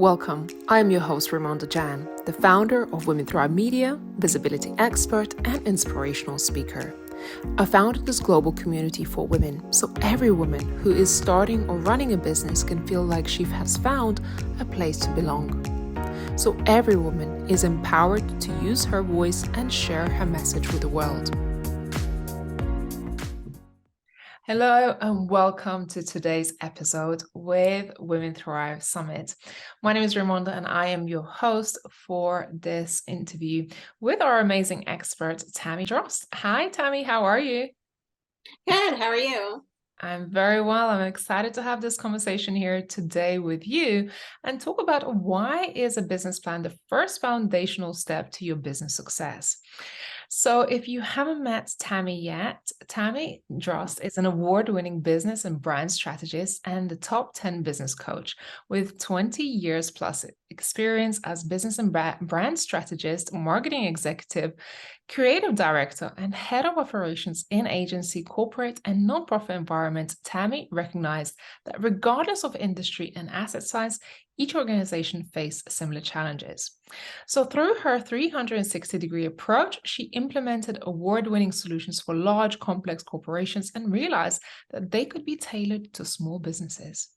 Welcome. I am your host, Ramonda Jan, the founder of Women Thrive Media, visibility expert, and inspirational speaker. I founded this global community for women so every woman who is starting or running a business can feel like she has found a place to belong. So every woman is empowered to use her voice and share her message with the world. Hello and welcome to today's episode with Women Thrive Summit. My name is Ramonda and I am your host for this interview with our amazing expert, Tammy Drost. Hi, Tammy. How are you? Good. How are you? I'm very well. I'm excited to have this conversation here today with you and talk about why is a business plan the first foundational step to your business success. So if you haven't met Tammy yet, Tammy Drost is an award-winning business and brand strategist and the top 10 business coach with 20 years plus experience as business and brand strategist, marketing executive, creative director, and head of operations in agency, corporate, and nonprofit environments. Tammy recognized that regardless of industry and asset size, each organization faced similar challenges. So through her 360-degree approach, she implemented award-winning solutions for large, complex corporations and realized that they could be tailored to small businesses.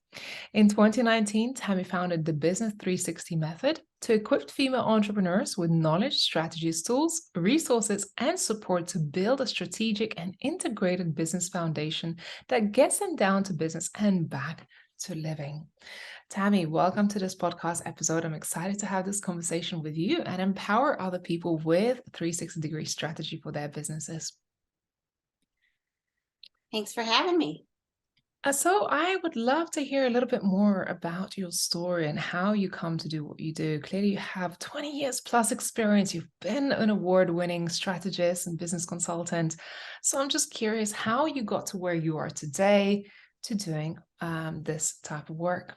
In 2019, Tammy founded the Business360 Method to equip female entrepreneurs with knowledge, strategies, tools, resources, and support to build a strategic and integrated business foundation that gets them down to business and back to living. Tammy, welcome to this podcast episode. I'm excited to have this conversation with you and empower other people with 360-degree strategy for their businesses. Thanks for having me. So I would love to hear a little bit more about your story and how you come to do what you do. Clearly, you have 20 years plus experience. You've been an award-winning strategist and business consultant. So I'm just curious how you got to where you are today to doing this type of work.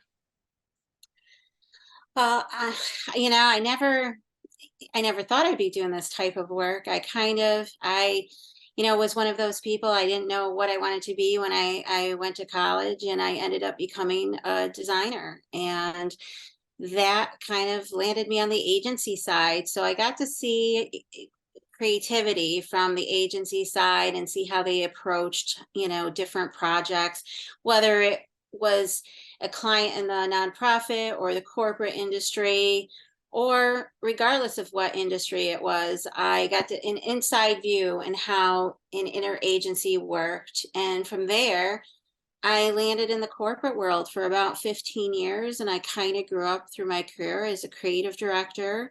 Well, I never thought I'd be doing this type of work. I was one of those people. I didn't know what I wanted to be when I went to college, and I ended up becoming a designer. And that kind of landed me on the agency side. So I got to see creativity from the agency side and see how they approached, different projects, whether it was a client in the nonprofit or the corporate industry, or regardless of what industry it was. I got an inside view in how an interagency worked. And from there, I landed in the corporate world for about 15 years, and I kind of grew up through my career as a creative director.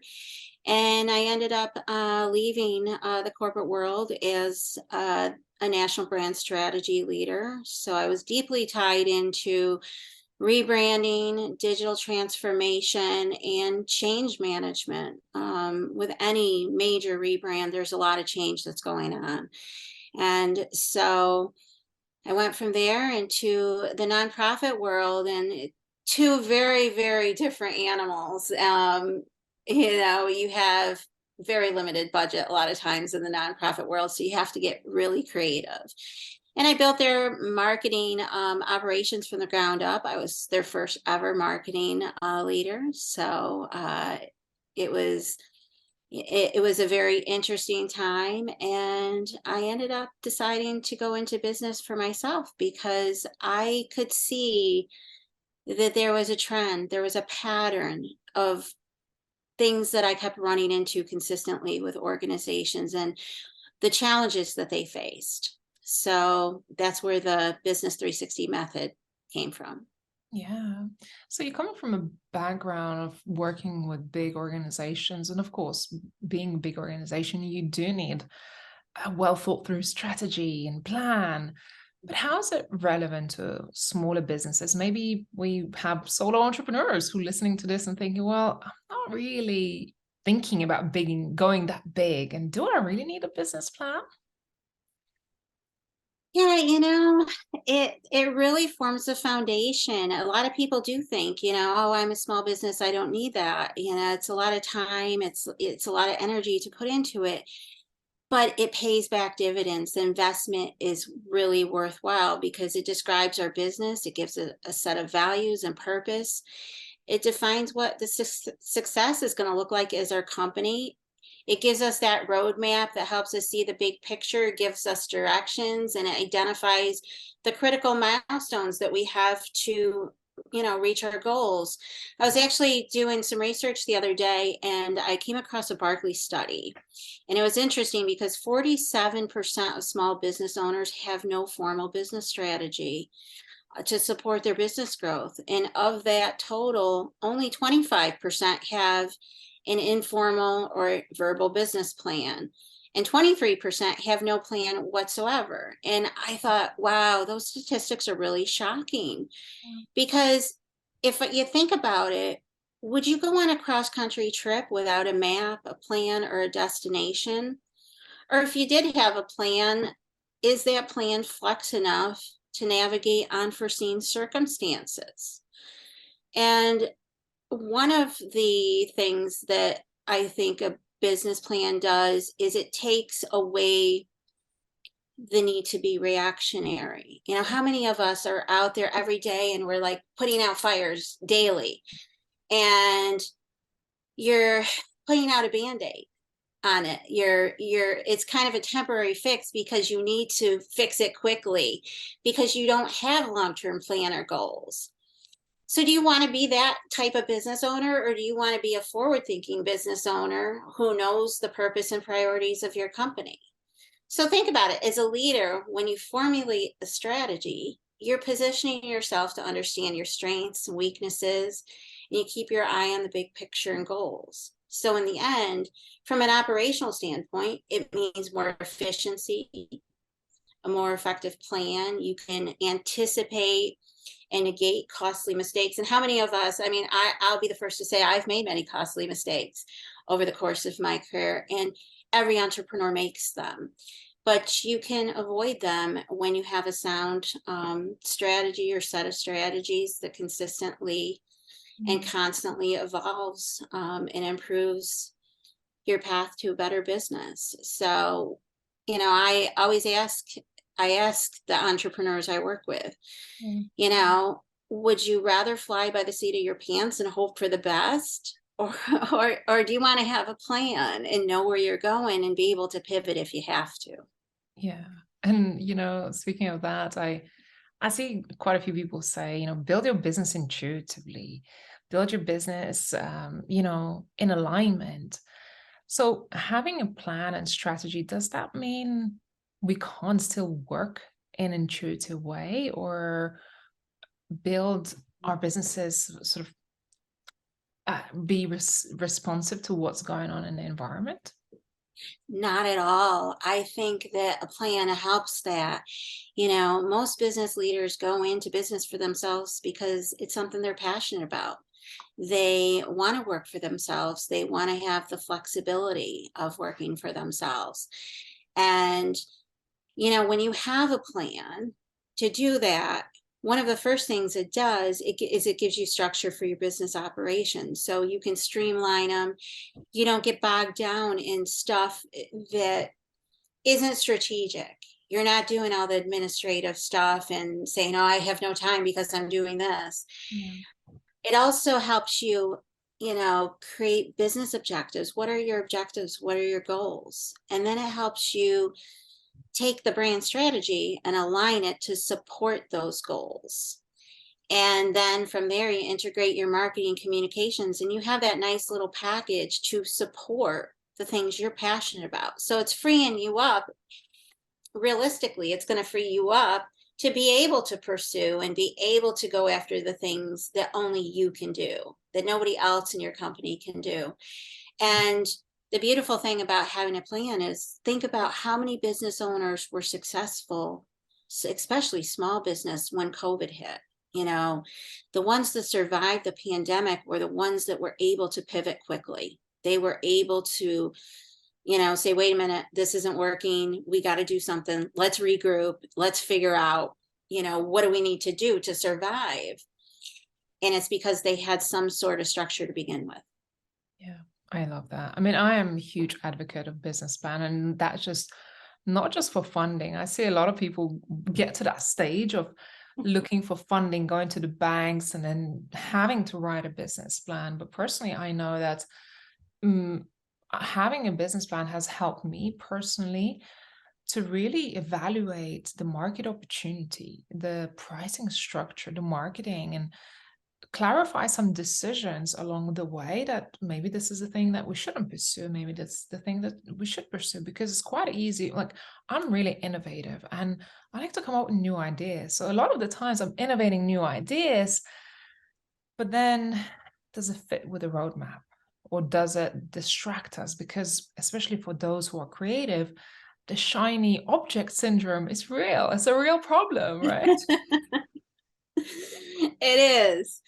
And I ended up leaving the corporate world as a national brand strategy leader. So I was deeply tied into rebranding, digital transformation, and change management. With any major rebrand, there's a lot of change that's going on. And so I went from there into the nonprofit world, and two very, very different animals. You have very limited budget a lot of times in the nonprofit world, so you have to get really creative. And I built their marketing operations from the ground up. I was their first ever marketing leader. So it was a very interesting time. And I ended up deciding to go into business for myself because I could see that there was a trend, there was a pattern of things that I kept running into consistently with organizations and the challenges that they faced. So that's where the Business 360 method came from. Yeah. So you're coming from a background of working with big organizations. And of course, being a big organization, you do need a well thought through strategy and plan. But how is it relevant to smaller businesses? Maybe we have solo entrepreneurs who are listening to this and thinking, well, I'm not really thinking about going that big. And do I really need a business plan? Yeah, it really forms a foundation. A lot of people do think, oh, I'm a small business, I don't need that. It's a lot of time, it's a lot of energy to put into it, but it pays back dividends. The investment is really worthwhile because it describes our business, it gives a set of values and purpose. It defines what the success is going to look like as our company. It gives us that roadmap that helps us see the big picture, gives us directions, and it identifies the critical milestones that we have to, reach our goals. I was actually doing some research the other day and I came across a Barclay study. And it was interesting because 47% of small business owners have no formal business strategy to support their business growth. And of that total, only 25% have an informal or verbal business plan. And 23% have no plan whatsoever. And I thought, wow, those statistics are really shocking. Because if you think about it, would you go on a cross country trip without a map, a plan, or a destination? Or if you did have a plan, is that plan flex enough to navigate unforeseen circumstances? And one of the things that I think a business plan does is it takes away the need to be reactionary. How many of us are out there every day and we're like putting out fires daily, and you're putting out a band-aid on it. It's kind of a temporary fix because you need to fix it quickly because you don't have long-term plan or goals. So do you want to be that type of business owner, or do you want to be a forward-thinking business owner who knows the purpose and priorities of your company? So think about it. As a leader, when you formulate a strategy, you're positioning yourself to understand your strengths and weaknesses, and you keep your eye on the big picture and goals. So in the end, from an operational standpoint, it means more efficiency, a more effective plan. You can anticipate and negate costly mistakes. And how many of us, I'll be the first to say I've made many costly mistakes over the course of my career, and every entrepreneur makes them. But you can avoid them when you have a sound strategy or set of strategies that consistently and constantly evolves and improves your path to a better business. So, I always ask the entrepreneurs I work with, would you rather fly by the seat of your pants and hope for the best? Or do you want to have a plan and know where you're going and be able to pivot if you have to? Yeah. And, speaking of that, I see quite a few people say, build your business intuitively, build your business, in alignment. So having a plan and strategy, does that mean we can't still work in an intuitive way or build our businesses sort of be responsive to what's going on in the environment? Not at all. I think that a plan helps that. Most business leaders go into business for themselves because it's something they're passionate about. They want to work for themselves. They want to have the flexibility of working for themselves. And, when you have a plan to do that, one of the first things it does is it gives you structure for your business operations. So you can streamline them. You don't get bogged down in stuff that isn't strategic. You're not doing all the administrative stuff and saying, oh, I have no time because I'm doing this. Yeah. It also helps you, create business objectives. What are your objectives? What are your goals? And then it helps you take the brand strategy and align it to support those goals. And then from there, you integrate your marketing communications and you have that nice little package to support the things you're passionate about. So it's freeing you up. Realistically, it's going to free you up to be able to pursue and be able to go after the things that only you can do, that nobody else in your company can do. And the beautiful thing about having a plan is think about how many business owners were successful, especially small business, when COVID hit. The ones that survived the pandemic were the ones that were able to pivot quickly. They were able to, say, wait a minute, this isn't working. We got to do something. Let's regroup. Let's figure out, what do we need to do to survive? And it's because they had some sort of structure to begin with. Yeah, I love that. I am a huge advocate of business plan, and that's just not just for funding. I see a lot of people get to that stage of looking for funding, going to the banks, and then having to write a business plan. But personally, I know that mm, having a business plan has helped me personally to really evaluate the market opportunity, the pricing structure, the marketing, and clarify some decisions along the way that maybe this is the thing that we shouldn't pursue. Maybe that's the thing that we should pursue, because it's quite easy. Like, I'm really innovative and I like to come up with new ideas. So a lot of the times I'm innovating new ideas, but then does it fit with the roadmap? Or does it distract us? Because especially for those who are creative, the shiny object syndrome is real. It's a real problem, right? It is.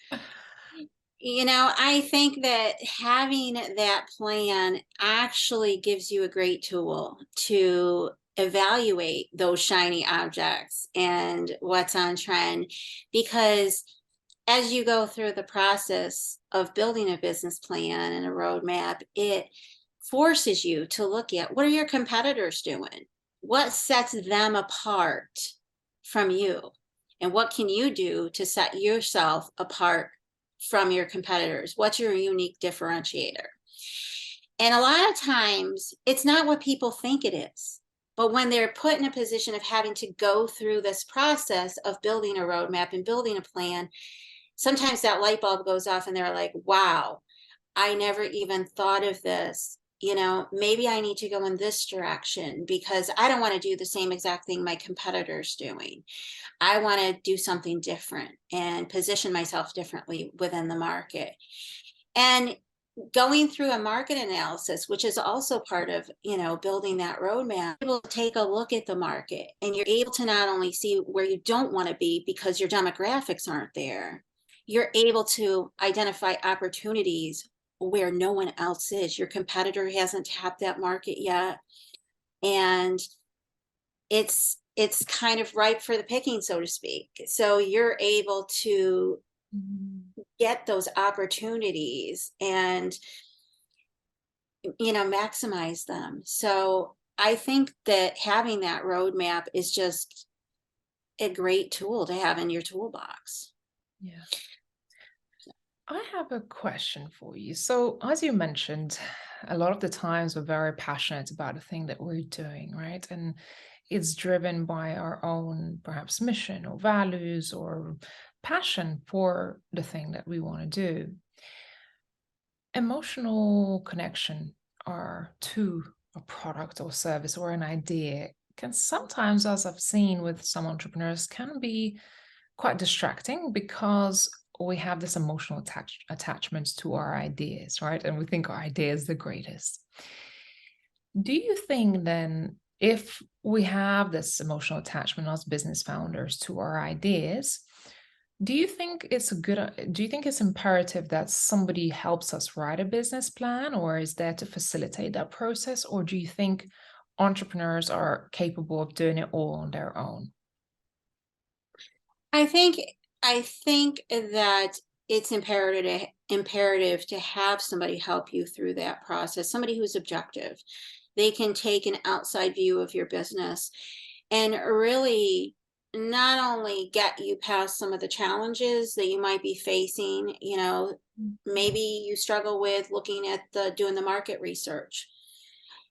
I think that having that plan actually gives you a great tool to evaluate those shiny objects and what's on trend. Because as you go through the process of building a business plan and a roadmap, it forces you to look at, what are your competitors doing? What sets them apart from you? And what can you do to set yourself apart from your competitors? What's your unique differentiator? And a lot of times it's not what people think it is. But when they're put in a position of having to go through this process of building a roadmap and building a plan, sometimes that light bulb goes off and they're like, wow, I never even thought of this. Maybe I need to go in this direction because I don't want to do the same exact thing my competitor's doing. I want to do something different and position myself differently within the market. And going through a market analysis, which is also part of, building that roadmap, you're able to take a look at the market, and you're able to not only see where you don't want to be because your demographics aren't there, you're able to identify opportunities where no one else is. Your competitor hasn't tapped that market yet. And it's kind of ripe for the picking, so to speak. So you're able to Mhm. get those opportunities and maximize them. So I think that having that roadmap is just a great tool to have in your toolbox. Yeah. I have a question for you. So, as you mentioned, a lot of the times we're very passionate about the thing that we're doing, right? And it's driven by our own, perhaps, mission or values or passion for the thing that we want to do. Emotional connection are to a product or service or an idea can sometimes, as I've seen with some entrepreneurs, can be quite distracting because we have this emotional attachment to our ideas, right? And we think our idea is the greatest. Do you think then, if we have this emotional attachment as business founders to our ideas, do you think it's imperative that somebody helps us write a business plan, or is there to facilitate that process? Or do you think entrepreneurs are capable of doing it all on their own? I think I think that it's imperative to have somebody help you through that process, somebody who's objective. They can take an outside view of your business and really not only get you past some of the challenges that you might be facing. Maybe you struggle with looking at doing the market research.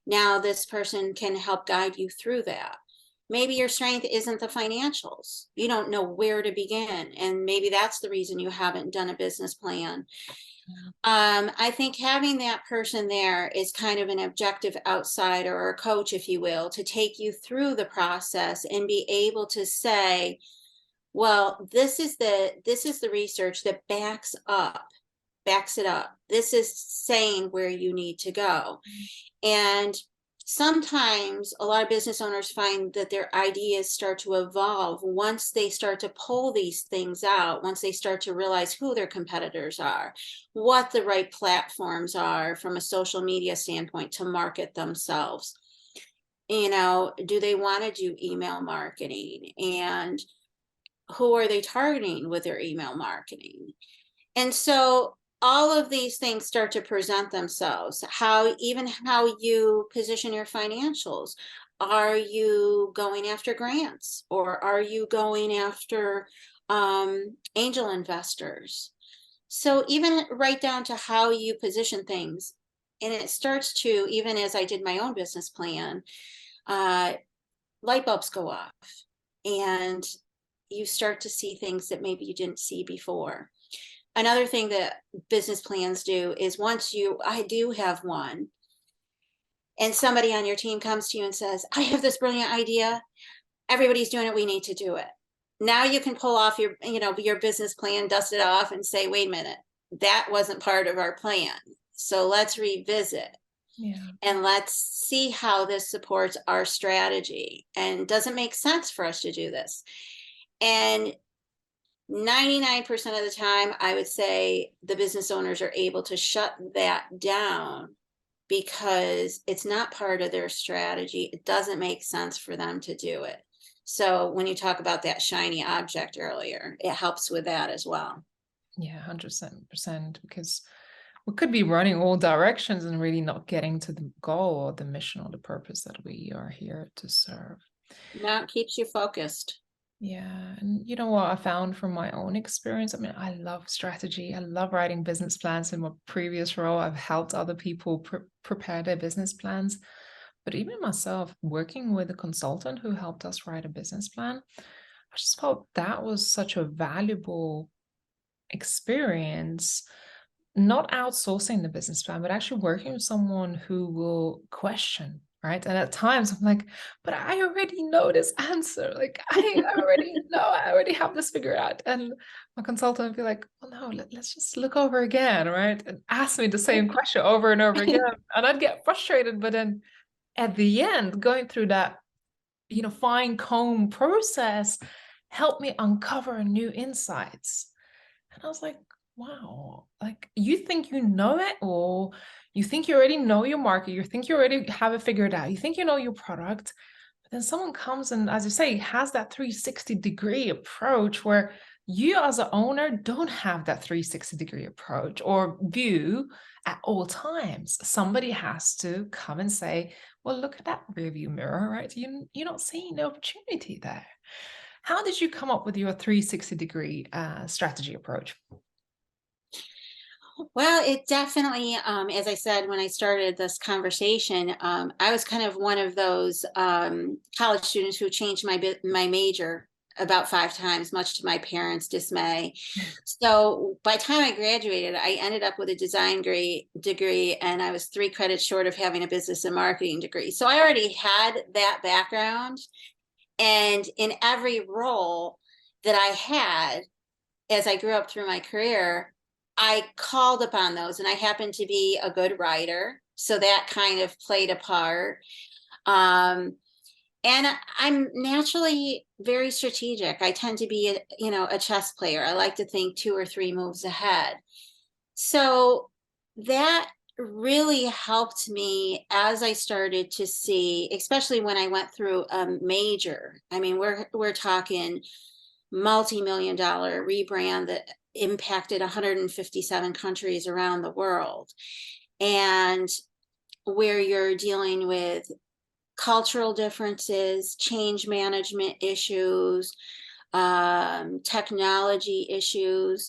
Now this person can help guide you through that. Maybe your strength isn't the financials. You don't know where to begin. And maybe that's the reason you haven't done a business plan. I think having that person there is kind of an objective outsider or a coach, if you will, to take you through the process and be able to say, well, this is the research that backs it up. This is saying where you need to go. And sometimes a lot of business owners find that their ideas start to evolve once they start to pull these things out, once they start to realize who their competitors are, what the right platforms are from a social media standpoint to market themselves. Do they want to do email marketing? And who are they targeting with their email marketing? And so all of these things start to present themselves. How you position your financials. Are you going after grants, or are you going after angel investors? So even right down to how you position things. And it starts to, even as I did my own business plan, uh, light bulbs go off, and you start to see things that maybe you didn't see before. Another thing that business plans do is, I do have one, and somebody on your team comes to you and says, I have this brilliant idea. Everybody's doing it. We need to do it. Now you can pull off your business plan, dust it off, and say, wait a minute, that wasn't part of our plan. So let's revisit, Yeah. and let's see how this supports our strategy. And does it make sense for us to do this? And 99% of the time, I would say the business owners are able to shut that down because it's not part of their strategy. It doesn't make sense for them to do it. So when you talk about that shiny object earlier, it helps with that as well. Yeah, 100%, because we could be running all directions and really not getting to the goal or the mission or the purpose that we are here to serve. Now it keeps you focused. Yeah. And you know what I found from my own experience? I mean, I love strategy. I love writing business plans. In my previous role, I've helped other people prepare their business plans. But even myself, working with a consultant who helped us write a business plan, I just felt that was such a valuable experience, not outsourcing the business plan, but actually working with someone who will question, right? And at times I'm like, but I already know this answer. Like I already know, I already have this figured out. And my consultant would be like, oh no, let's just look over again, right? And ask me the same question over and over again. And I'd get frustrated. But then at the end, going through that, fine comb process helped me uncover new insights. And I was like, wow, like you think you know it, or you think you already know your market, you think you already have it figured out, you think you know your product, but then someone comes and, as you say, has that 360-degree approach where you as an owner don't have that 360-degree approach or view at all times. Somebody has to come and say, well, look at that rearview mirror, right? You're not seeing the opportunity there. How did you come up with your 360-degree strategy approach? Well, it definitely, as I said when I started this conversation, I was kind of one of those college students who changed my major about 5 times, much to my parents' dismay. So by the time I graduated, I ended up with a degree, and I was 3 credits short of having a business and marketing degree. So I already had that background, and in every role that I had as I grew up through my career, I called upon those, and I happened to be a good writer. So that kind of played a part. Um, and I'm naturally very strategic. I tend to be a chess player. I like to think 2 or 3 moves ahead. So that really helped me as I started to see, especially when I went through a major. I mean, we're talking multi-million dollar rebrand that impacted 157 countries around the world, and where you're dealing with cultural differences, change management issues, technology issues.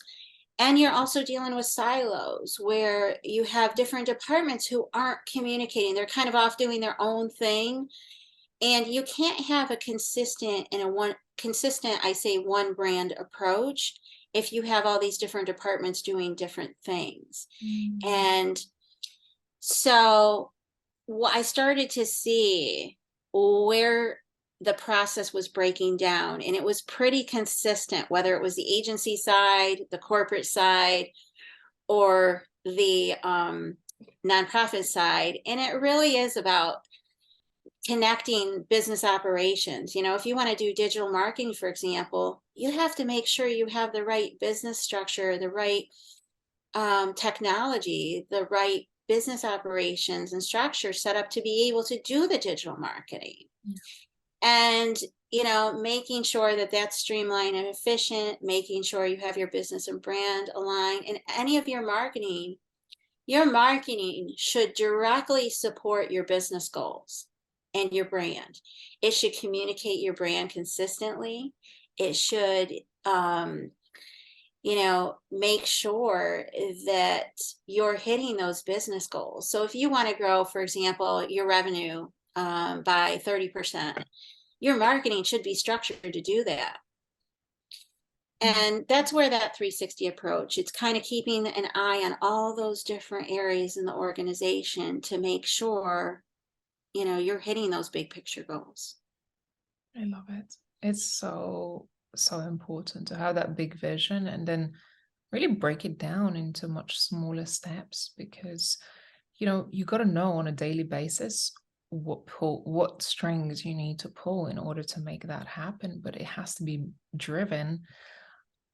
And you're also dealing with silos where you have different departments who aren't communicating. They're kind of off doing their own thing. And you can't have a consistent, I say, one brand approach if you have all these different departments doing different things. Mm. And so what I started to see where the process was breaking down, and it was pretty consistent, whether it was the agency side, the corporate side, or the nonprofit side. And it really is about connecting business operations. If you want to do digital marketing, for example, you have to make sure you have the right business structure, the right technology, the right business operations and structure set up to be able to do the digital marketing. Yeah. And making sure that that's streamlined and efficient, making sure you have your business and brand aligned, and any of your marketing should directly support your business goals. and your brand. It should communicate your brand consistently. It should, make sure that you're hitting those business goals. So if you want to grow, for example, your revenue by 30%, your marketing should be structured to do that. And that's where that 360 approach, it's kind of keeping an eye on all those different areas in the organization to make sure, you're hitting those big picture goals. I love it. It's so important to have that big vision and then really break it down into much smaller steps because you got to know on a daily basis what strings you need to pull in order to make that happen, but it has to be driven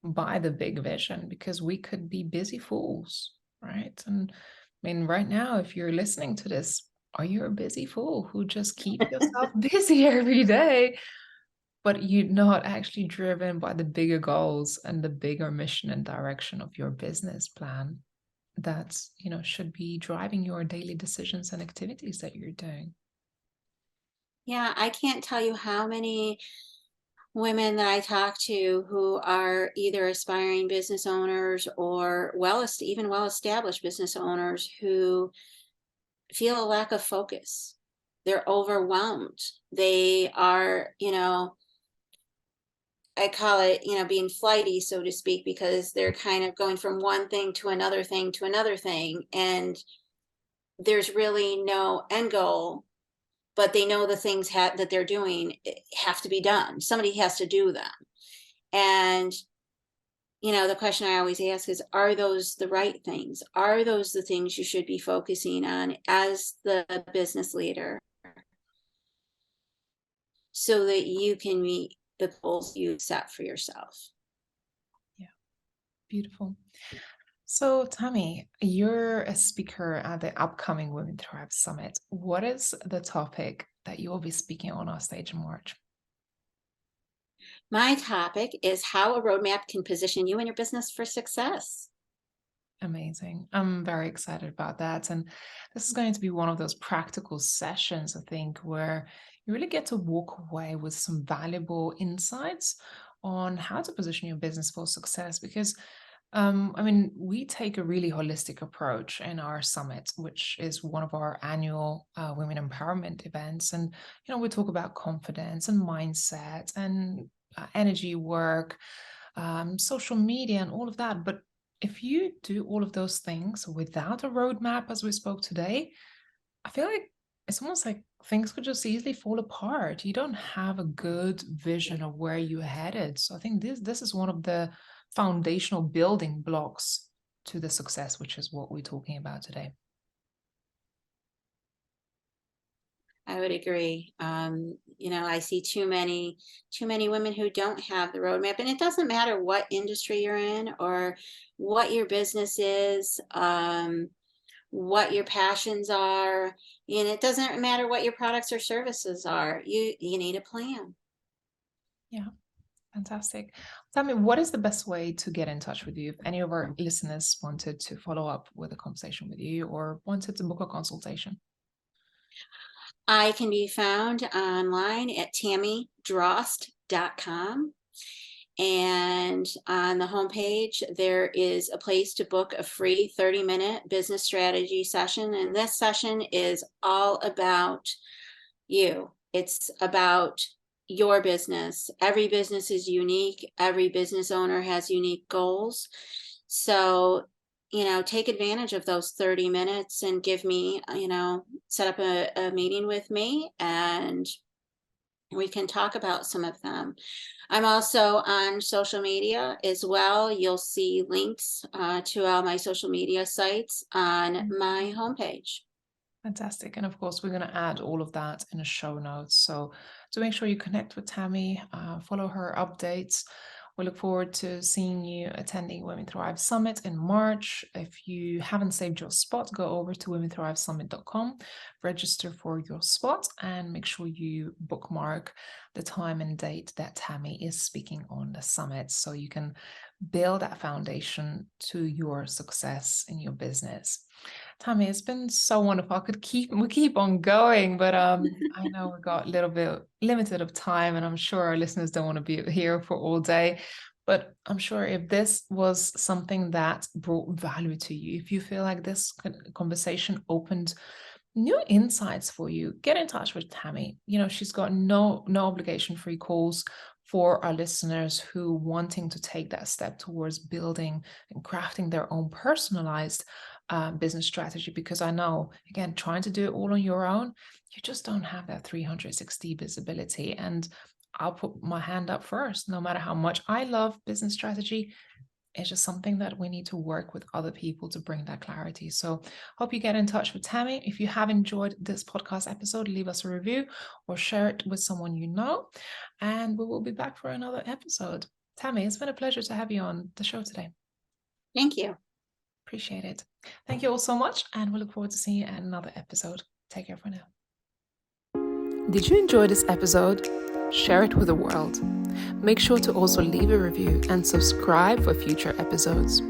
by the big vision because we could be busy fools, right? And I mean, right now, if you're listening to this, are you a busy fool who just keep yourself busy every day, but you're not actually driven by the bigger goals and the bigger mission and direction of your business plan that, should be driving your daily decisions and activities that you're doing? Yeah, I can't tell you how many women that I talk to who are either aspiring business owners or even well established business owners who feel a lack of focus. They're overwhelmed. They are, I call it, being flighty, so to speak, because they're kind of going from one thing to another thing to another thing. And there's really no end goal, but they know the things that they're doing have to be done. Somebody has to do them. And, the question I always ask is, are those the right things? Are those the things you should be focusing on as the business leader so that you can meet the goals you set for yourself? Yeah, beautiful. So, Tammy, you're a speaker at the upcoming Women Thrive Summit. What is the topic that you will be speaking on our stage in March? My topic is how a roadmap can position you and your business for success. Amazing. I'm very excited about that. And this is going to be one of those practical sessions, I think, where you really get to walk away with some valuable insights on how to position your business for success. Because, I mean, we take a really holistic approach in our summit, which is one of our annual women empowerment events. And, we talk about confidence and mindset and energy work, social media, and all of that. But if you do all of those things without a roadmap, as we spoke today, I feel like it's almost like things could just easily fall apart. You don't have a good vision of where you're headed. So I think this is one of the foundational building blocks to the success, which is what we're talking about today. I would agree. I see too many women who don't have the roadmap, and it doesn't matter what industry you're in or what your business is, what your passions are, and it doesn't matter what your products or services are. You need a plan. Yeah, fantastic. Tell me, what is the best way to get in touch with you if any of our listeners wanted to follow up with a conversation with you or wanted to book a consultation? I can be found online at tammydrost.com. And on the homepage, there is a place to book a free 30-minute business strategy session. And this session is all about you. It's about your business. Every business is unique. Every business owner has unique goals. So, take advantage of those 30 minutes and give me, set up a meeting with me and we can talk about some of them. I'm also on social media as well. You'll see links to all my social media sites on my homepage. Fantastic. And of course, we're going to add all of that in the show notes. So to make sure you connect with Tammy, follow her updates. We look forward to seeing you attending Women Thrive Summit in March. If you haven't saved your spot, go over to womentthrivesummit.com, register for your spot, and make sure you bookmark the time and date that Tammy is speaking on the summit so you can build that foundation to your success in your business. Tammy, it's been so wonderful. We keep on going, but I know we got a little bit limited of time, and I'm sure our listeners don't want to be here for all day. But I'm sure if this was something that brought value to you, if you feel like this conversation opened new insights for you, get in touch with Tammy. She's got no obligation free calls for our listeners who wanting to take that step towards building and crafting their own personalized business strategy. Because I know, again, trying to do it all on your own, you just don't have that 360 visibility. And I'll put my hand up first. No matter how much I love business strategy, it's just something that we need to work with other people to bring that clarity. So hope you get in touch with Tammy. If you have enjoyed this podcast episode, leave us a review or share it with someone you know. And we will be back for another episode. Tammy, it's been a pleasure to have you on the show today. Thank you. Appreciate it. Thank you all so much. And we look forward to seeing you at another episode. Take care for now. Did you enjoy this episode? Share it with the world. Make sure to also leave a review and subscribe for future episodes.